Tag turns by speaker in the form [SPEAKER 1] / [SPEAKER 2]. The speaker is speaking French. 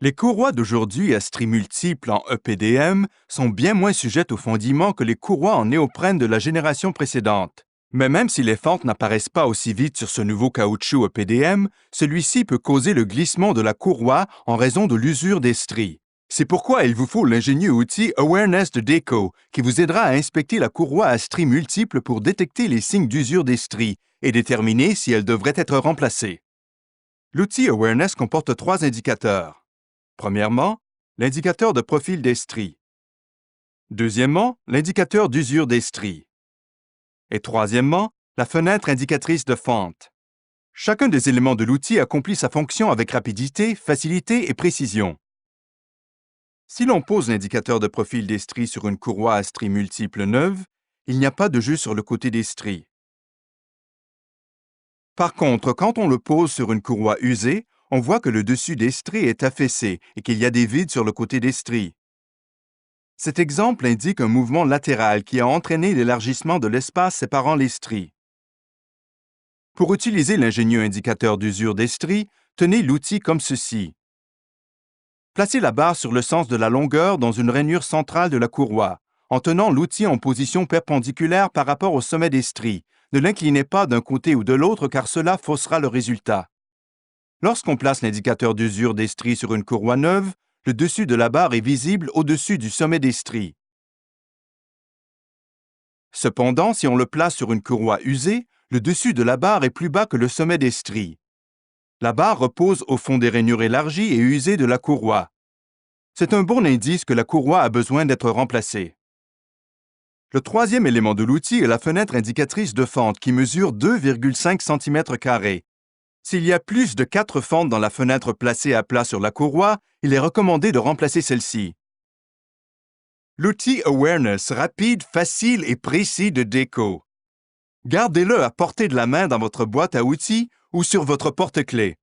[SPEAKER 1] Les courroies d'aujourd'hui à stries multiples en EPDM sont bien moins sujettes aux fondiments que les courroies en néoprène de la génération précédente. Mais même si les fentes n'apparaissent pas aussi vite sur ce nouveau caoutchouc EPDM, celui-ci peut causer le glissement de la courroie en raison de l'usure des stries. C'est pourquoi il vous faut l'ingénieux outil Awareness de DECO qui vous aidera à inspecter la courroie à stries multiples pour détecter les signes d'usure des stries et déterminer si elle devrait être remplacée. L'outil Awareness comporte 3 indicateurs. Premièrement, l'indicateur de profil des stries. Deuxièmement, l'indicateur d'usure des stries. Et troisièmement, la fenêtre indicatrice de fente. Chacun des éléments de l'outil accomplit sa fonction avec rapidité, facilité et précision. Si l'on pose l'indicateur de profil des stries sur une courroie à stries multiples neuve, il n'y a pas de jeu sur le côté des stries. Par contre, quand on le pose sur une courroie usée, on voit que le dessus des stries est affaissé et qu'il y a des vides sur le côté des stries. Cet exemple indique un mouvement latéral qui a entraîné l'élargissement de l'espace séparant les stries. Pour utiliser l'ingénieux indicateur d'usure des stries, tenez l'outil comme ceci. Placez la barre sur le sens de la longueur dans une rainure centrale de la courroie, en tenant l'outil en position perpendiculaire par rapport au sommet des stries. Ne l'inclinez pas d'un côté ou de l'autre car cela faussera le résultat. Lorsqu'on place l'indicateur d'usure des stries sur une courroie neuve, le dessus de la barre est visible au-dessus du sommet des stries. Cependant, si on le place sur une courroie usée, le dessus de la barre est plus bas que le sommet des stries. La barre repose au fond des rainures élargies et usées de la courroie. C'est un bon indice que la courroie a besoin d'être remplacée. Le troisième élément de l'outil est la fenêtre indicatrice de fente qui mesure 2,5 cm². S'il y a plus de 4 fentes dans la fenêtre placée à plat sur la courroie, il est recommandé de remplacer celle-ci. L'outil Awareness rapide, facile et précis de DECO. Gardez-le à portée de la main dans votre boîte à outils ou sur votre porte-clés.